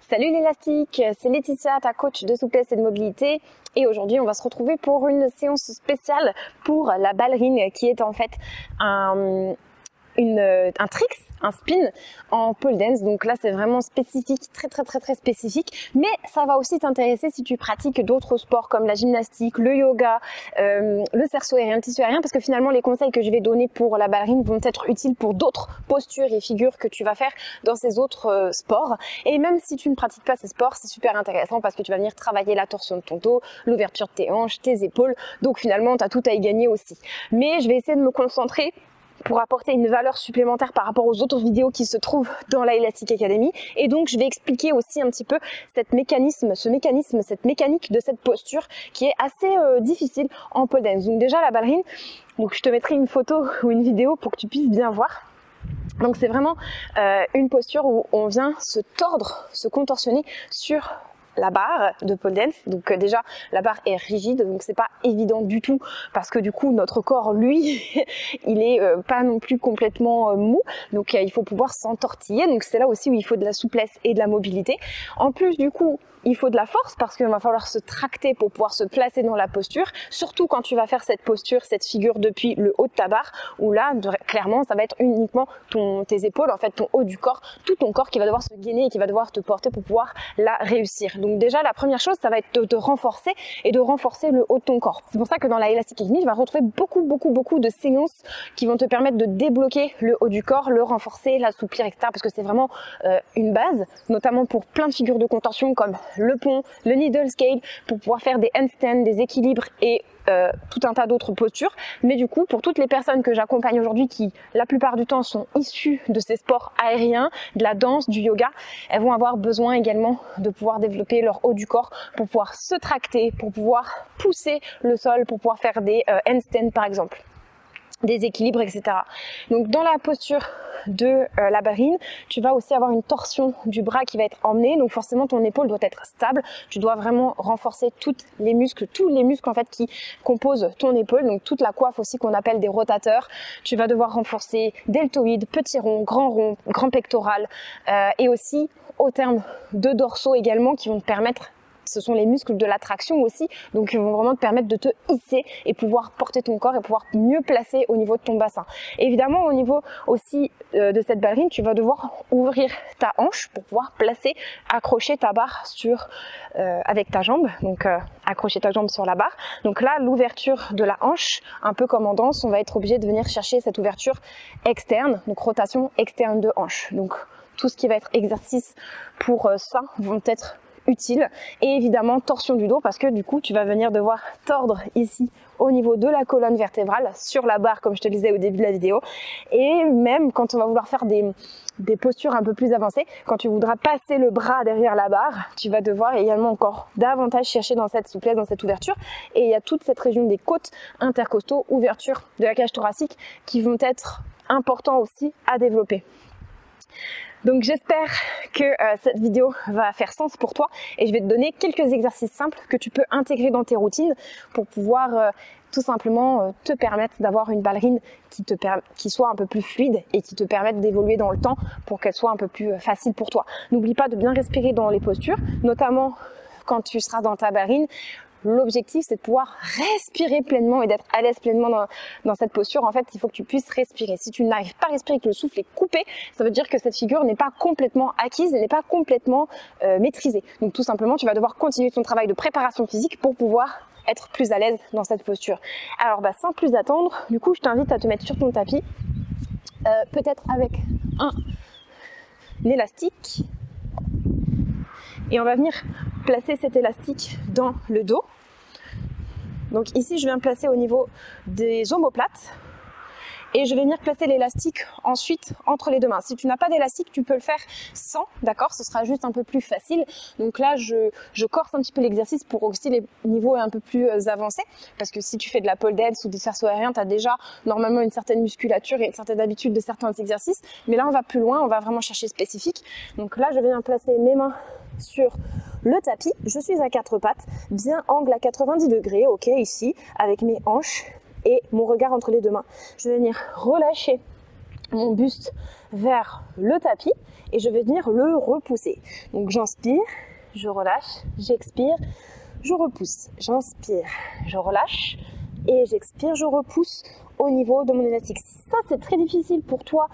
Salut l'élastique, c'est Laetitia, ta coach de souplesse et de mobilité. Et aujourd'hui, on va se retrouver pour une séance spéciale pour la ballerine qui est en fait un tricks, un spin en pole dance. Donc là, c'est vraiment spécifique, très spécifique. Mais ça va aussi t'intéresser si tu pratiques d'autres sports comme la gymnastique, le yoga, le cerceau aérien, le tissu aérien, parce que finalement, les conseils que je vais donner pour la ballerine vont être utiles pour d'autres postures et figures que tu vas faire dans ces autres sports. Et même si tu ne pratiques pas ces sports, c'est super intéressant parce que tu vas venir travailler la torsion de ton dos, l'ouverture de tes hanches, tes épaules. Donc finalement, tu as tout à y gagner aussi. Mais je vais essayer de me concentrer pour apporter une valeur supplémentaire par rapport aux autres vidéos qui se trouvent dans la Elastic Academy. Et donc, je vais expliquer aussi un petit peu cette mécanique de cette posture qui est assez difficile en pole dance. Donc déjà, la ballerine, donc je te mettrai une photo ou une vidéo pour que tu puisses bien voir. Donc c'est vraiment une posture où on vient se tordre, se contorsionner sur la barre de pole dance. Donc déjà la barre est rigide, donc c'est pas évident du tout parce que du coup notre corps lui il est pas non plus complètement mou, donc il faut pouvoir s'entortiller. Donc c'est là aussi où il faut de la souplesse et de la mobilité. En plus du coup il faut de la force parce qu'il va falloir se tracter pour pouvoir se placer dans la posture, surtout quand tu vas faire cette posture, cette figure depuis le haut de ta barre, où là, clairement, ça va être uniquement tes épaules, en fait, ton haut du corps, tout ton corps qui va devoir se gainer et qui va devoir te porter pour pouvoir la réussir. Donc déjà, la première chose, ça va être de te renforcer et de renforcer le haut de ton corps. C'est pour ça que dans la Elastic Academy, tu vas retrouver beaucoup de séances qui vont te permettre de débloquer le haut du corps, le renforcer, l'assouplir, etc. Parce que c'est vraiment une base, notamment pour plein de figures de contorsion comme le pont, le needle scale, pour pouvoir faire des handstands, des équilibres et tout un tas d'autres postures. Mais du coup, pour toutes les personnes que j'accompagne aujourd'hui qui, la plupart du temps, sont issues de ces sports aériens, de la danse, du yoga, elles vont avoir besoin également de pouvoir développer leur haut du corps pour pouvoir se tracter, pour pouvoir pousser le sol, pour pouvoir faire des handstands par exemple, des équilibres, etc. Donc dans la posture de la ballerine, tu vas aussi avoir une torsion du bras qui va être emmenée, donc forcément ton épaule doit être stable. Tu dois vraiment renforcer tous les muscles en fait qui composent ton épaule, donc toute la coiffe aussi qu'on appelle des rotateurs. Tu vas devoir renforcer deltoïde, petit rond, grand pectoral, et aussi au terme de dorsaux également qui vont te permettre, ce sont les muscles de la traction aussi, donc ils vont vraiment te permettre de te hisser et pouvoir porter ton corps et pouvoir mieux placer au niveau de ton bassin. Évidemment, au niveau aussi de cette ballerine, tu vas devoir ouvrir ta hanche pour pouvoir placer, accrocher ta barre avec ta jambe, donc accrocher ta jambe sur la barre. Donc là, l'ouverture de la hanche, un peu comme en danse, on va être obligé de venir chercher cette ouverture externe, donc rotation externe de hanche. Donc tout ce qui va être exercice pour ça vont être utile. Et évidemment torsion du dos parce que du coup tu vas venir devoir tordre ici au niveau de la colonne vertébrale sur la barre comme je te le disais au début de la vidéo. Et même quand on va vouloir faire des postures un peu plus avancées, quand tu voudras passer le bras derrière la barre, tu vas devoir également encore davantage chercher dans cette souplesse, dans cette ouverture. Et il y a toute cette région des côtes, intercostaux, ouverture de la cage thoracique qui vont être importants aussi à développer. Donc j'espère que cette vidéo va faire sens pour toi et je vais te donner quelques exercices simples que tu peux intégrer dans tes routines pour pouvoir tout simplement te permettre d'avoir une ballerine qui soit un peu plus fluide et qui te permette d'évoluer dans le temps pour qu'elle soit un peu plus facile pour toi. N'oublie pas de bien respirer dans les postures, notamment quand tu seras dans ta ballerine. L'objectif, c'est de pouvoir respirer pleinement et d'être à l'aise pleinement dans cette posture. En fait, il faut que tu puisses respirer. Si tu n'arrives pas à respirer, que le souffle est coupé, ça veut dire que cette figure n'est pas complètement acquise, n'est pas complètement maîtrisée. Donc tout simplement, tu vas devoir continuer ton travail de préparation physique pour pouvoir être plus à l'aise dans cette posture. Alors, sans plus attendre, du coup, je t'invite à te mettre sur ton tapis, peut-être avec un élastique. Et on va venir placer cet élastique dans le dos. Donc ici, je viens placer au niveau des omoplates. Et je vais venir placer l'élastique ensuite entre les deux mains. Si tu n'as pas d'élastique, tu peux le faire sans, d'accord? Ce sera juste un peu plus facile. Donc là, je corse un petit peu l'exercice pour aussi les niveaux un peu plus avancés. Parce que si tu fais de la pole dance ou des cerceaux aériens, tu as déjà normalement une certaine musculature et une certaine habitude de certains exercices. Mais là, on va plus loin, on va vraiment chercher spécifique. Donc là, je viens placer mes mains sur le tapis. Je suis à quatre pattes, bien angle à 90 degrés, ok, ici, avec mes hanches et mon regard entre les deux mains. Je vais venir relâcher mon buste vers le tapis et je vais venir le repousser. Donc j'inspire, je relâche, j'expire, je repousse. J'inspire, je relâche et j'expire, je repousse au niveau de mon élastique. Si ça c'est très difficile pour toi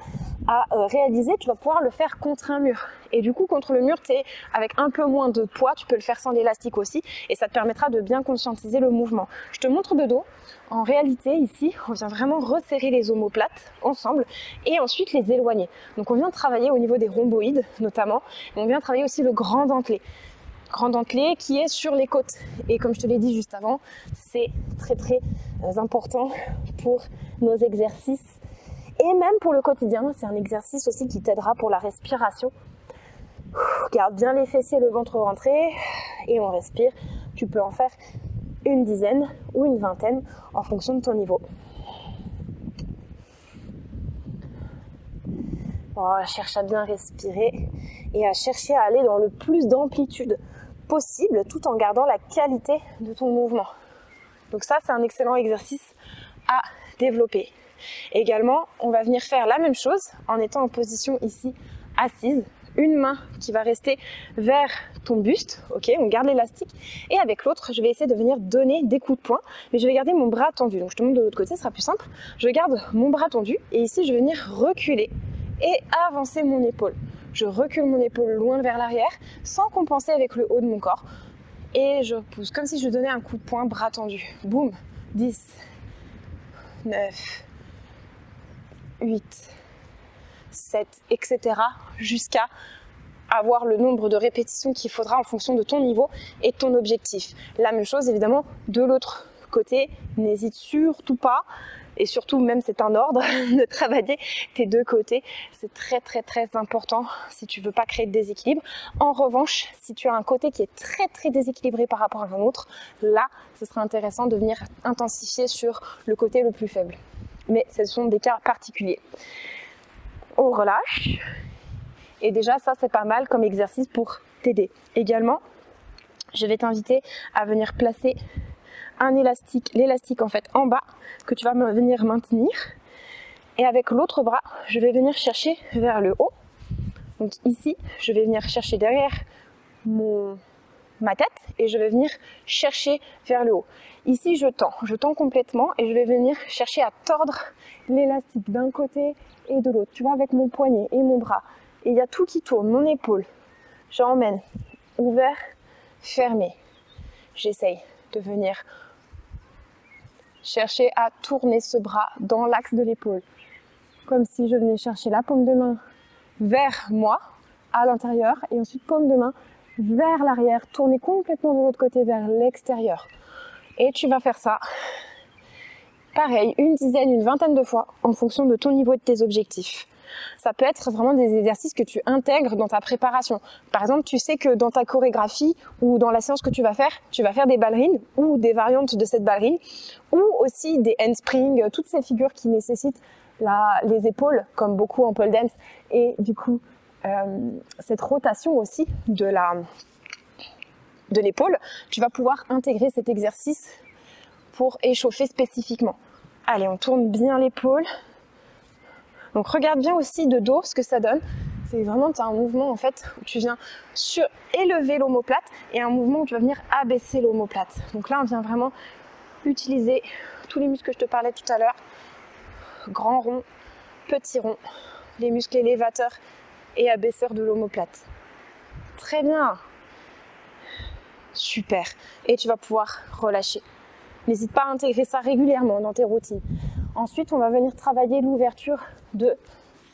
à réaliser, tu vas pouvoir le faire contre un mur. Et du coup, contre le mur, tu es avec un peu moins de poids, tu peux le faire sans l'élastique aussi, et ça te permettra de bien conscientiser le mouvement. Je te montre de dos. En réalité, ici, on vient vraiment resserrer les omoplates ensemble et ensuite les éloigner. Donc on vient travailler au niveau des rhomboïdes notamment, et on vient travailler aussi le grand dentelé. Grand dentelé qui est sur les côtes. Et comme je te l'ai dit juste avant, c'est très très important pour nos exercices et même pour le quotidien. C'est un exercice aussi qui t'aidera pour la respiration. Garde bien les fessiers, le ventre rentré et on respire. Tu peux en faire une dizaine ou une vingtaine en fonction de ton niveau. Bon, cherche à bien respirer et à chercher à aller dans le plus d'amplitude possible tout en gardant la qualité de ton mouvement. Donc ça, c'est un excellent exercice à développer. Également, on va venir faire la même chose en étant en position ici assise. Une main qui va rester vers ton buste, ok, on garde l'élastique, et avec l'autre, je vais essayer de venir donner des coups de poing, mais je vais garder mon bras tendu. Donc je te montre de l'autre côté, ce sera plus simple. Je garde mon bras tendu, et ici, je vais venir reculer et avancer mon épaule. Je recule mon épaule loin vers l'arrière, sans compenser avec le haut de mon corps, et je pousse, comme si je donnais un coup de poing, bras tendu. Boum, 10, 9, 8, 7, etc. jusqu'à avoir le nombre de répétitions qu'il faudra en fonction de ton niveau et de ton objectif. La même chose évidemment de l'autre côté, n'hésite surtout pas, et surtout même c'est un ordre, de travailler tes deux côtés. C'est très très très important si tu veux pas créer de déséquilibre. En revanche, si tu as un côté qui est très très déséquilibré par rapport à un autre, là ce sera intéressant de venir intensifier sur le côté le plus faible. Mais ce sont des cas particuliers. On relâche et déjà ça c'est pas mal comme exercice pour t'aider. Également, je vais t'inviter à venir placer un élastique, l'élastique en fait en bas que tu vas venir maintenir, et avec l'autre bras je vais venir chercher vers le haut. Donc ici je vais venir chercher derrière ma tête et je vais venir chercher vers le haut. Ici je tends complètement et je vais venir chercher à tordre l'élastique d'un côté et de l'autre, tu vois, avec mon poignet et mon bras. Et il y a tout qui tourne, mon épaule. J'emmène, ouvert, fermé. J'essaye de venir chercher à tourner ce bras dans l'axe de l'épaule. Comme si je venais chercher la paume de main vers moi, à l'intérieur, et ensuite paume de main vers l'arrière, tourner complètement de l'autre côté vers l'extérieur. Et tu vas faire ça, pareil, une dizaine, une vingtaine de fois en fonction de ton niveau et de tes objectifs. Ça peut être vraiment des exercices que tu intègres dans ta préparation. Par exemple, tu sais que dans ta chorégraphie ou dans la séance que tu vas faire des ballerines ou des variantes de cette ballerine ou aussi des handsprings, toutes ces figures qui nécessitent les épaules comme beaucoup en pole dance et du coup cette rotation aussi de l'épaule, tu vas pouvoir intégrer cet exercice pour échauffer spécifiquement. Allez, on tourne bien l'épaule. Donc regarde bien aussi de dos ce que ça donne. C'est vraiment, tu as un mouvement en fait où tu viens élever l'omoplate et un mouvement où tu vas venir abaisser l'omoplate. Donc là, on vient vraiment utiliser tous les muscles que je te parlais tout à l'heure. Grand rond, petit rond, les muscles élévateurs et abaisseurs de l'omoplate. Très bien. Super. Et tu vas pouvoir relâcher. N'hésite pas à intégrer ça régulièrement dans tes routines. Ensuite, on va venir travailler l'ouverture de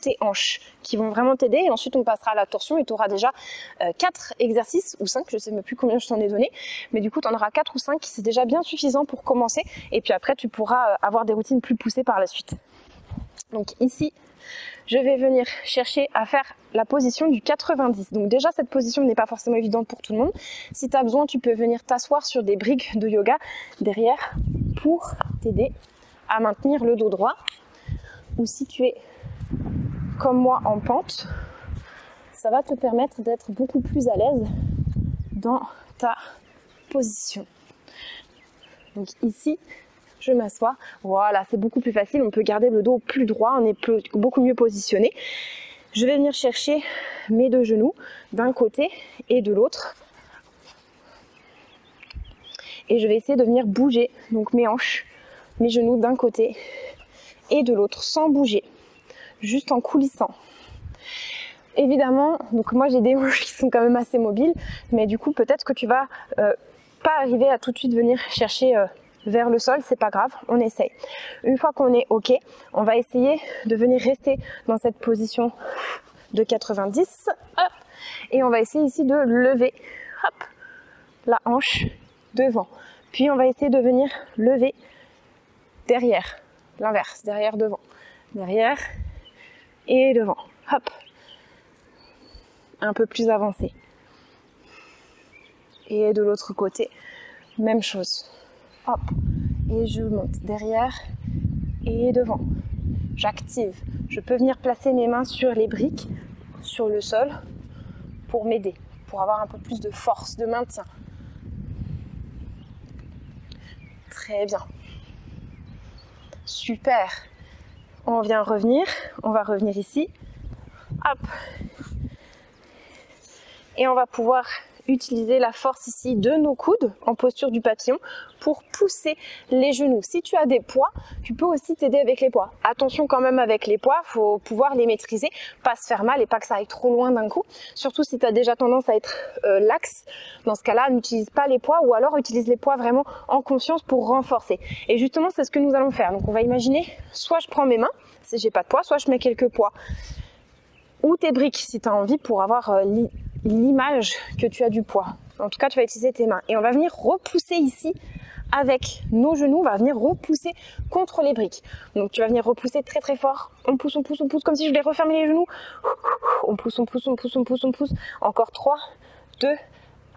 tes hanches qui vont vraiment t'aider. Et ensuite, on passera à la torsion et tu auras déjà 4 exercices ou 5, je ne sais même plus combien je t'en ai donné. Mais du coup, tu en auras 4 ou 5, c'est déjà bien suffisant pour commencer. Et puis après, tu pourras avoir des routines plus poussées par la suite. Donc ici, je vais venir chercher à faire la position du 90. Donc déjà, cette position n'est pas forcément évidente pour tout le monde. Si tu as besoin, tu peux venir t'asseoir sur des briques de yoga derrière pour t'aider à maintenir le dos droit. Ou si tu es comme moi en pente, ça va te permettre d'être beaucoup plus à l'aise dans ta position. Donc ici, je m'assois. Voilà, c'est beaucoup plus facile, on peut garder le dos plus droit, on est beaucoup mieux positionné. Je vais venir chercher mes deux genoux d'un côté et de l'autre. Et je vais essayer de venir bouger donc mes hanches, mes genoux d'un côté et de l'autre sans bouger, juste en coulissant. Évidemment, donc moi j'ai des hanches qui sont quand même assez mobiles, mais du coup peut-être que tu vas pas arriver à tout de suite venir chercher vers le sol, c'est pas grave, on essaye. Une fois qu'on est ok, on va essayer de venir rester dans cette position de 90, hop, et on va essayer ici de lever, hop, la hanche devant. Puis on va essayer de venir lever derrière, l'inverse, derrière, devant, derrière et devant, hop, un peu plus avancé. Et de l'autre côté, même chose, hop, et je monte derrière et devant. J'active, je peux venir placer mes mains sur les briques, sur le sol, pour m'aider, pour avoir un peu plus de force, de maintien. Très bien. Super. On vient revenir. On va revenir ici. Hop. Et on va pouvoir utiliser la force ici de nos coudes en posture du papillon pour pousser les genoux. Si tu as des poids, tu peux aussi t'aider avec les poids. Attention quand même avec les poids, il faut pouvoir les maîtriser, pas se faire mal et pas que ça aille trop loin d'un coup. Surtout si tu as déjà tendance à être laxe. Dans ce cas-là, n'utilise pas les poids ou alors utilise les poids vraiment en conscience pour renforcer. Et justement, c'est ce que nous allons faire. Donc on va imaginer, soit je prends mes mains, si j'ai pas de poids, soit je mets quelques poids. Ou tes briques si tu as envie pour avoir l'image que tu as du poids. En tout cas, tu vas utiliser tes mains. Et on va venir repousser ici avec nos genoux, on va venir repousser contre les briques. Donc tu vas venir repousser très très fort. On pousse, comme si je voulais refermer les genoux. On pousse, on pousse, on pousse, on pousse, on pousse. Encore 3, 2,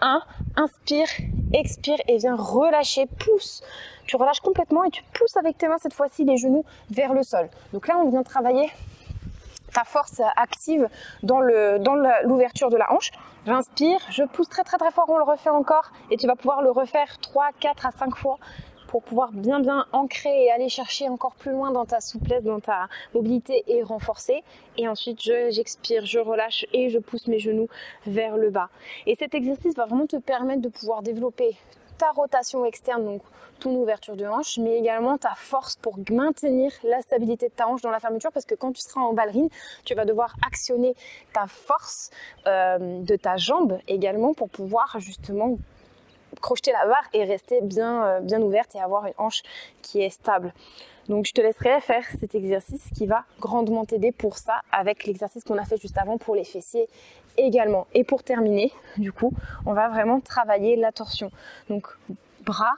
1. Inspire, expire et viens relâcher. Pousse. Tu relâches complètement et tu pousses avec tes mains cette fois-ci les genoux vers le sol. Donc là, on vient travailler ta force active dans l'ouverture de la hanche. J'inspire, je pousse très très très fort, on le refait encore et tu vas pouvoir le refaire 3, 4 à 5 fois pour pouvoir bien bien ancrer et aller chercher encore plus loin dans ta souplesse, dans ta mobilité et renforcer. Et ensuite j'expire, je relâche et je pousse mes genoux vers le bas. Et cet exercice va vraiment te permettre de pouvoir développer ta rotation externe, donc ton ouverture de hanche, mais également ta force pour maintenir la stabilité de ta hanche dans la fermeture, parce que quand tu seras en ballerine, tu vas devoir actionner ta force de ta jambe également pour pouvoir justement crocheter la barre et rester bien ouverte et avoir une hanche qui est stable. Donc je te laisserai faire cet exercice qui va grandement t'aider pour ça, avec l'exercice qu'on a fait juste avant pour les fessiers également. Et pour terminer, du coup, on va vraiment travailler la torsion. Donc bras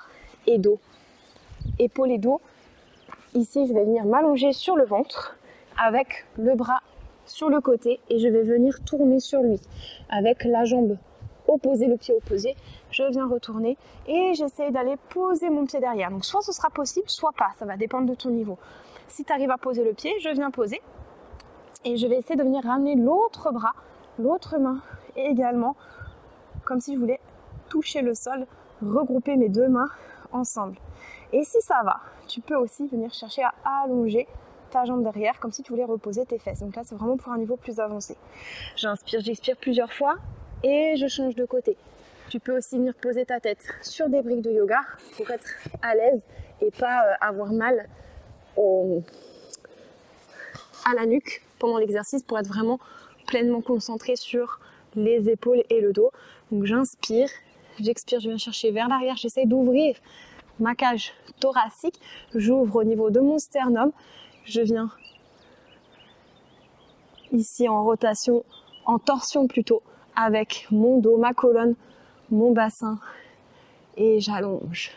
et dos, épaules et dos. Ici, je vais venir m'allonger sur le ventre avec le bras sur le côté et je vais venir tourner sur lui avec la jambe opposée, le pied opposé. Je viens retourner et j'essaye d'aller poser mon pied derrière. Donc soit ce sera possible, soit pas. Ça va dépendre de ton niveau. Si tu arrives à poser le pied, je viens poser et je vais essayer de venir ramener l'autre bras, l'autre main également, comme si je voulais toucher le sol, regrouper mes deux mains ensemble. Et si ça va, tu peux aussi venir chercher à allonger ta jambe derrière, comme si tu voulais reposer tes fesses. Donc là, c'est vraiment pour un niveau plus avancé. J'inspire, j'expire plusieurs fois et je change de côté. Tu peux aussi venir poser ta tête sur des briques de yoga pour être à l'aise et pas avoir mal à la nuque pendant l'exercice, pour être vraiment pleinement concentré sur les épaules et le dos. Donc j'inspire, j'expire, je viens chercher vers l'arrière, j'essaie d'ouvrir ma cage thoracique, j'ouvre au niveau de mon sternum, je viens ici en rotation, en torsion plutôt, avec mon dos, ma colonne, mon bassin, et j'allonge.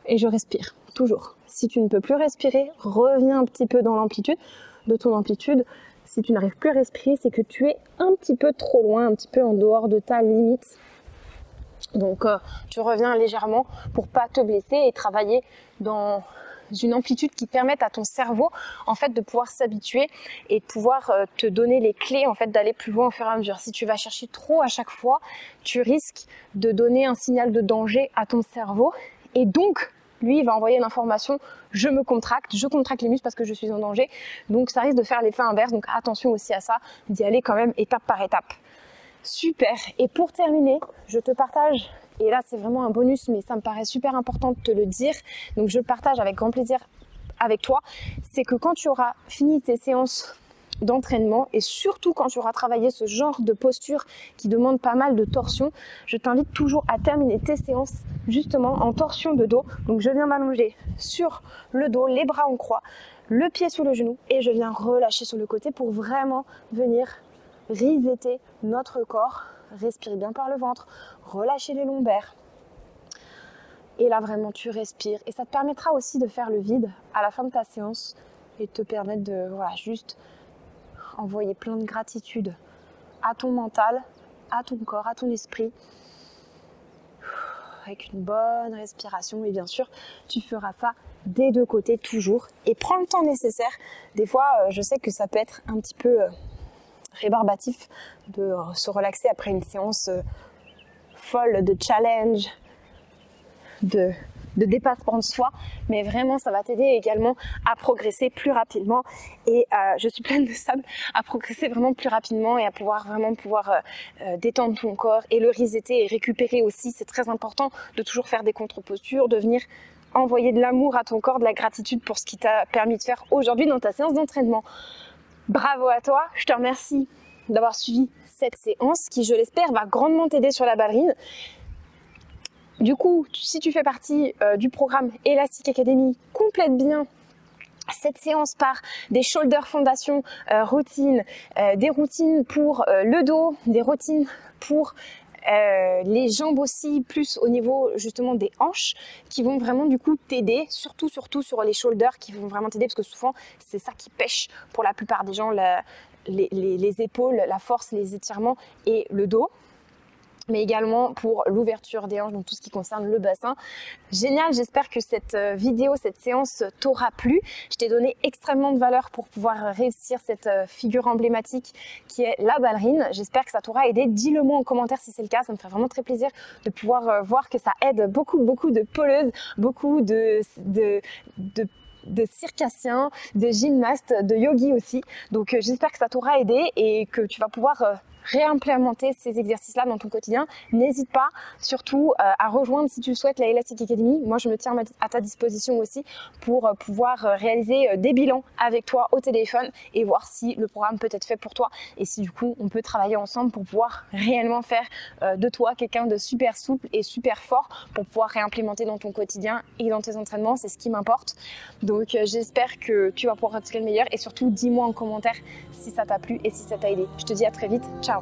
Et je respire, toujours. Si tu ne peux plus respirer, reviens un petit peu dans l'amplitude de ton amplitude. Si tu n'arrives plus à respirer, c'est que tu es un petit peu trop loin, un petit peu en dehors de ta limite. Donc tu reviens légèrement pour pas te blesser et travailler dans une amplitude qui permette à ton cerveau en fait de pouvoir s'habituer et de pouvoir te donner les clés en fait d'aller plus loin au fur et à mesure. Si tu vas chercher trop à chaque fois, tu risques de donner un signal de danger à ton cerveau et donc lui, il va envoyer l'information, je contracte les muscles parce que je suis en danger. Donc, ça risque de faire l'effet inverse. Donc, attention aussi à ça, d'y aller quand même étape par étape. Super. Et pour terminer, je te partage, et là, c'est vraiment un bonus, mais ça me paraît super important de te le dire. Donc, je le partage avec grand plaisir avec toi. C'est que quand tu auras fini tes séances d'entraînement et surtout quand tu auras travaillé ce genre de posture qui demande pas mal de torsion, je t'invite toujours à terminer tes séances justement en torsion de dos. Donc je viens m'allonger sur le dos, les bras en croix, le pied sous le genou et je viens relâcher sur le côté pour vraiment venir resetter notre corps. Respirer bien par le ventre, relâcher les lombaires. Et là vraiment tu respires et ça te permettra aussi de faire le vide à la fin de ta séance et te permettre de juste envoyer plein de gratitude à ton mental, à ton corps, à ton esprit, avec une bonne respiration. Et bien sûr, tu feras ça des deux côtés toujours. Et prends le temps nécessaire. Des fois, je sais que ça peut être un petit peu rébarbatif de se relaxer après une séance folle de challenge, de dépassement de soi, mais vraiment ça va t'aider également à progresser plus rapidement et je suis pleine de sable, à progresser vraiment plus rapidement et à pouvoir détendre ton corps et le resetter et récupérer aussi. C'est très important de toujours faire des contre-postures, de venir envoyer de l'amour à ton corps, de la gratitude pour ce qui t'a permis de faire aujourd'hui dans ta séance d'entraînement. Bravo à toi, je te remercie d'avoir suivi cette séance qui, je l'espère, va grandement t'aider sur la ballerine. Du coup, si tu fais partie du programme Elastic Academy, complète bien cette séance par des shoulder fondation routines, des routines pour le dos, des routines pour les jambes aussi, plus au niveau justement des hanches, qui vont vraiment du coup t'aider, surtout sur les shoulders, qui vont vraiment t'aider parce que souvent c'est ça qui pêche pour la plupart des gens, les épaules, la force, les étirements et le dos, mais également pour l'ouverture des hanches, donc tout ce qui concerne le bassin. Génial, j'espère que cette vidéo, cette séance t'aura plu. Je t'ai donné extrêmement de valeur pour pouvoir réussir cette figure emblématique qui est la ballerine. J'espère que ça t'aura aidé. Dis-le moi en commentaire si c'est le cas, ça me ferait vraiment très plaisir de pouvoir voir que ça aide beaucoup de poleuses, beaucoup de circassiens, de gymnastes, de yogis aussi. Donc j'espère que ça t'aura aidé et que tu vas pouvoir réimplémenter ces exercices-là dans ton quotidien. N'hésite pas surtout à rejoindre si tu le souhaites la Elastic Academy. Moi je me tiens à ta disposition aussi pour pouvoir réaliser des bilans avec toi au téléphone et voir si le programme peut être fait pour toi et si du coup on peut travailler ensemble pour pouvoir réellement faire de toi quelqu'un de super souple et super fort pour pouvoir réimplémenter dans ton quotidien et dans tes entraînements. C'est ce qui m'importe. Donc j'espère que tu vas pouvoir retirer le meilleur et surtout dis-moi en commentaire si ça t'a plu et si ça t'a aidé. Je te dis à très vite. Ciao.